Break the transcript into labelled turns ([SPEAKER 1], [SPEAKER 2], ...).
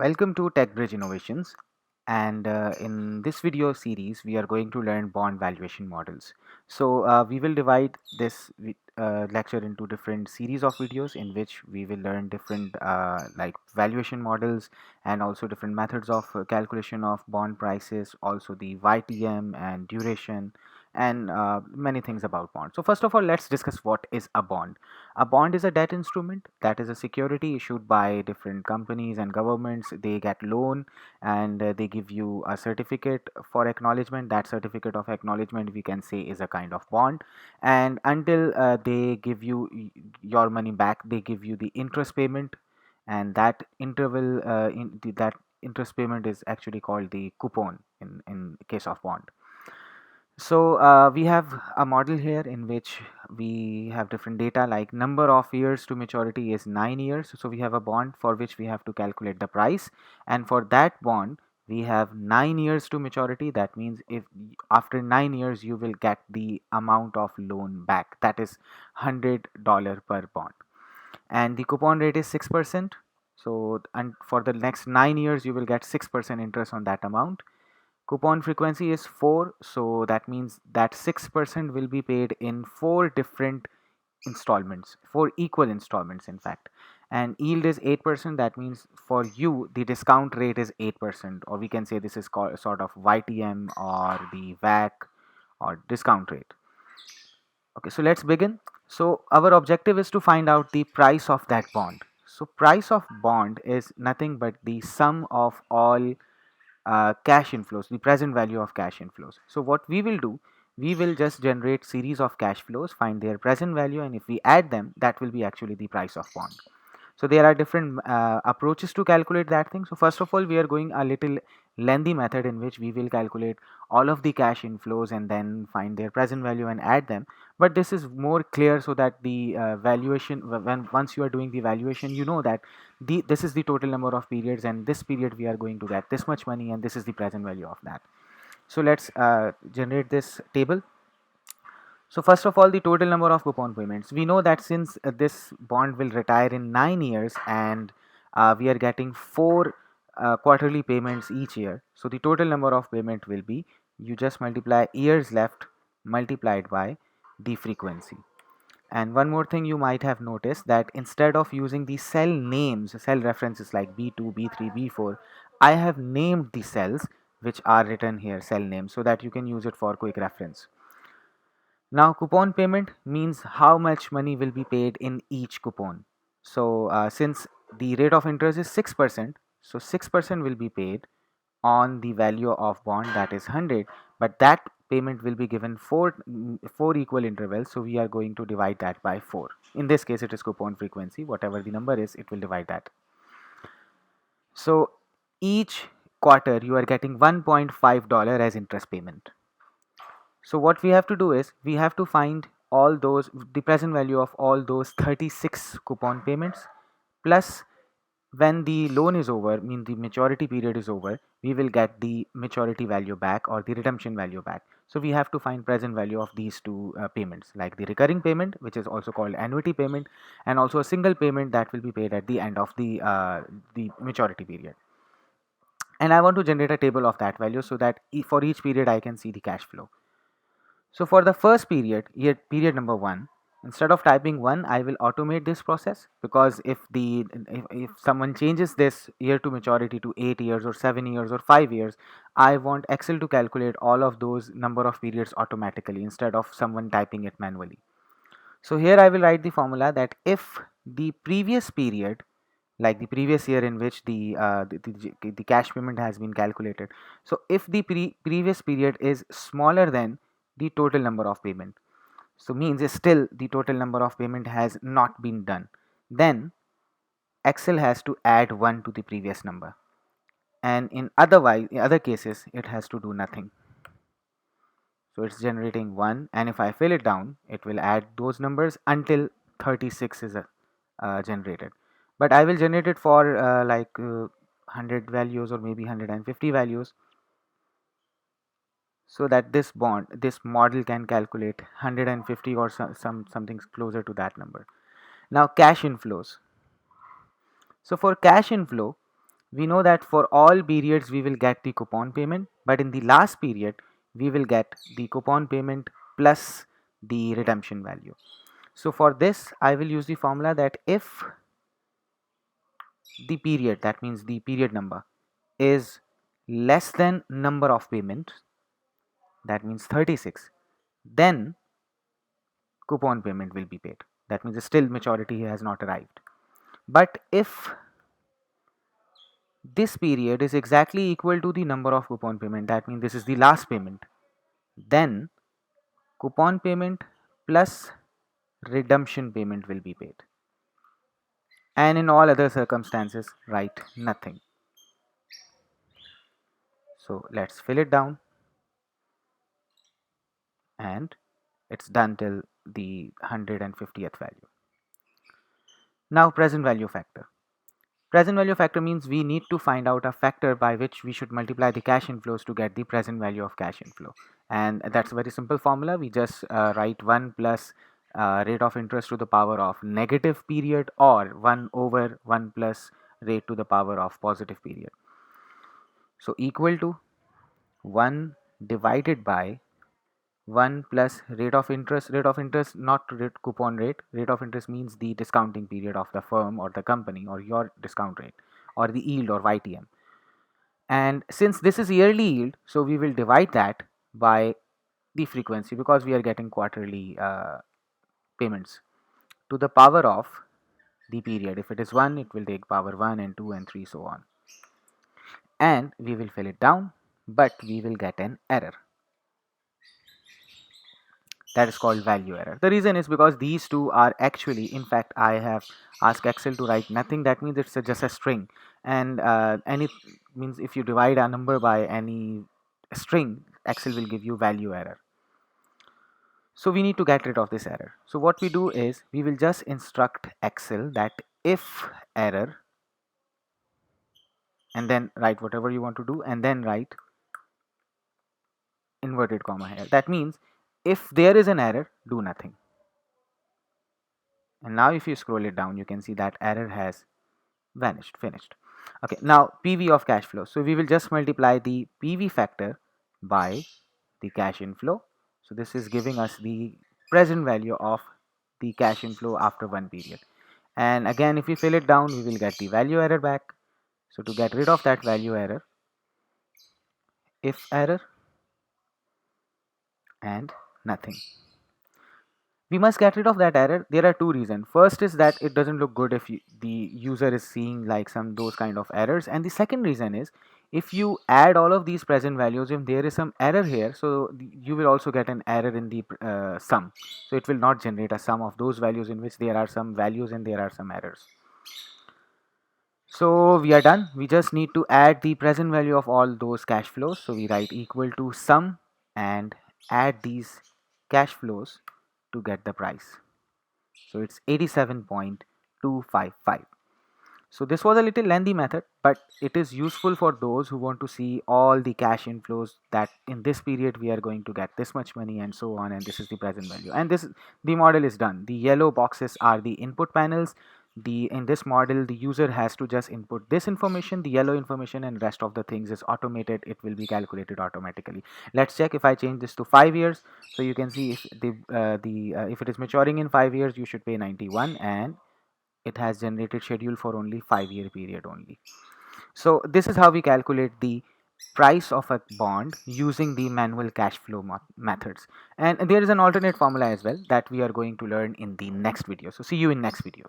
[SPEAKER 1] Welcome to TechBridge Innovations, and in this video series we are going to learn bond valuation models. We will divide this lecture into different series of videos in which we will learn different like valuation models and also different methods of calculation of bond prices, also the YTM and duration, and many things about bonds. So first of all, let's discuss what is a bond. A bond is a debt instrument, that is a security issued by different companies and governments. They get loan and they give you a certificate for acknowledgement. That certificate of acknowledgement we can say is a kind of bond. And until they give you your money back, they give you the interest payment, and that interval that interest payment is actually called the coupon in case of bond. We have a model here in which we have different data, like number of years to maturity is 9 years. So we have a bond for which we have to calculate the price, and for that bond we have 9 years to maturity. That means if after 9 years you will get the amount of loan back, that is $100 per bond, and the coupon rate is 6%. So and for the next 9 years you will get 6% interest on that amount. Coupon frequency is 4, so that means that 6% will be paid in 4 different installments, 4 equal installments in fact. And yield is 8%. That means for you the discount rate is 8%, or we can say this is called sort of YTM or the WAC or discount rate. Okay, so let's begin. So our objective is to find out the price of that bond. So price of bond is nothing but the sum of all cash inflows, the present value of cash inflows. So what we will do, we will just generate series of cash flows, find their present value, and if we add them, that will be actually the price of bond. So there are different approaches to calculate that thing. So first of all, we are going a little lengthy method in which we will calculate all of the cash inflows and then find their present value and add them. But this is more clear so that the valuation, when once you are doing the valuation, you know that this is the total number of periods, and this period we are going to get this much money, and this is the present value of that. So let's generate this table. So first of all, the total number of coupon payments. We know that since this bond will retire in 9 years, and we are getting 4 quarterly payments each year. So the total number of payment will be, you just multiply years left multiplied by the frequency. And one more thing you might have noticed, that instead of using the cell names, cell references like B2, B3, B4, I have named the cells which are written here cell names so that you can use it for quick reference. Now, coupon payment means how much money will be paid in each coupon. So, since the rate of interest is 6%, so 6% will be paid on the value of bond, that is 100, but that payment will be given four equal intervals. So, we are going to divide that by 4. In this case, it is coupon frequency. Whatever the number is, it will divide that. So, each quarter you are getting $1.5 as interest payment. So what we have to do is we have to find all those, the present value of all those 36 coupon payments, plus when the loan is over, mean the maturity period is over, we will get the maturity value back or the redemption value back. So we have to find present value of these two payments, like the recurring payment, which is also called annuity payment, and also a single payment that will be paid at the end of the maturity period. And I want to generate a table of that value so that for each period I can see the cash flow. So for the first period, period number 1, instead of typing 1, I will automate this process, because if someone changes this year to maturity to 8 years or 7 years or 5 years, I want Excel to calculate all of those number of periods automatically instead of someone typing it manually. So here I will write the formula that if the previous period, like the previous year in which the cash payment has been calculated, so if the previous period is smaller than the total number of payment, so means still the total number of payment has not been done, then Excel has to add 1 to the previous number, and in other cases it has to do nothing. So it's generating 1, and if I fill it down, it will add those numbers until 36 is generated. But I will generate it for 100 values or maybe 150 values, so that this model can calculate 150 or something closer to that number. Now cash inflows. So for cash inflow, We know that for all periods we will get the coupon payment, but in the last period we will get the coupon payment plus the redemption value. So for this I will use the formula that if the period, that means the period number, is less than number of payments, that means 36, then coupon payment will be paid. That means still maturity has not arrived. But if this period is exactly equal to the number of coupon payment, that means this is the last payment, then coupon payment plus redemption payment will be paid. And in all other circumstances, write nothing. So let's fill it down, and it's done till the 150th value. Now present value factor. Present value factor means we need to find out a factor by which we should multiply the cash inflows to get the present value of cash inflow. And that's a very simple formula. We just write 1 plus rate of interest to the power of negative period, or 1 over 1 plus rate to the power of positive period. So equal to 1 divided by 1 plus rate of interest, not coupon rate. Rate of interest means the discounting period of the firm or the company, or your discount rate, or the yield, or YTM. And since this is yearly yield, so we will divide that by the frequency, because we are getting quarterly payments, to the power of the period. If it is 1, it will take power 1 and 2 and 3, so on. And we will fill it down, but we will get an error. That is called value error. The reason is because these two are actually, in fact, I have asked Excel to write nothing. That means it's just a string, and any means if you divide a number by any string, Excel will give you value error. So we need to get rid of this error. So what we do is we will just instruct Excel that if error, and then write whatever you want to do, and then write inverted comma here. That means if there is an error, do nothing. And now if you scroll it down, you can see that error has vanished, finished. Okay, now PV of cash flow. So we will just multiply the PV factor by the cash inflow. So this is giving us the present value of the cash inflow after one period. And again, if we fill it down, we will get the value error back. So to get rid of that value error, if error and nothing. We must get rid of that error. There are two reasons. First is that it doesn't look good if the user is seeing like some those kind of errors, and the second reason is if you add all of these present values, if there is some error here, so you will also get an error in the sum. So it will not generate a sum of those values in which there are some values and there are some errors. So we are done. We just need to add the present value of all those cash flows. So we write equal to sum and add these cash flows to get the price. So it's 87.255. So this was a little lengthy method, but it is useful for those who want to see all the cash inflows, that in this period we are going to get this much money and so on, and this is the present value. And this, the model is done. The yellow boxes are the input panels. In this model, the user has to just input this information, the yellow information, and rest of the things is automated. It will be calculated automatically. Let's check if I change this to 5 years. So you can see if if it is maturing in 5 years, you should pay 91, and it has generated schedule for only 5-year period only. So this is how we calculate the price of a bond using the manual cash flow methods. And there is an alternate formula as well that we are going to learn in the next video. So see you in next video.